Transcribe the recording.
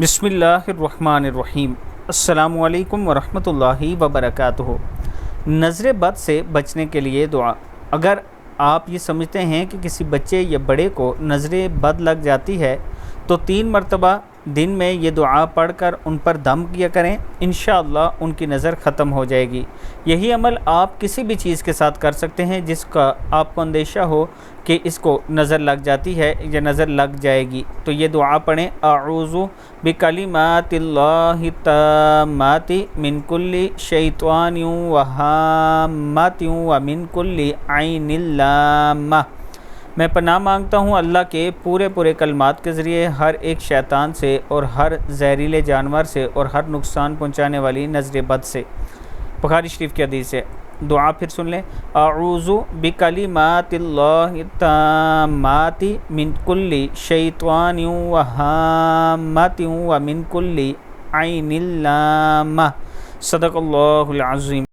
بسم اللہ الرحمن الرحیم۔ السلام علیکم ورحمۃ اللہ وبرکاتہ۔ نظر بد سے بچنے کے لیے دعا۔ اگر آپ یہ سمجھتے ہیں کہ کسی بچے یا بڑے کو نظر بد لگ جاتی ہے تو 3 مرتبہ دن میں یہ دعا پڑھ کر ان پر دم کیا کریں، انشاءاللہ ان کی نظر ختم ہو جائے گی۔ یہی عمل آپ کسی بھی چیز کے ساتھ کر سکتے ہیں جس کا آپ کو اندیشہ ہو کہ اس کو نظر لگ جاتی ہے یا نظر لگ جائے گی، تو یہ دعا پڑھیں: اعوذ بکلمات اللہ التامات من کل شیطان وہامۃ ومن کل عین لامہ۔ میں پناہ مانگتا ہوں اللہ کے پورے کلمات کے ذریعے ہر ایک شیطان سے اور ہر زہریلے جانور سے اور ہر نقصان پہنچانے والی نظر بد سے۔ بخاری شریف کی حدیث ہے۔ دعا پھر سن لیں: اعوذ بکلمات اللہ التامات من کل شیطان وہامۃ ومن کل عین لامہ۔ صدق اللہ العظیم۔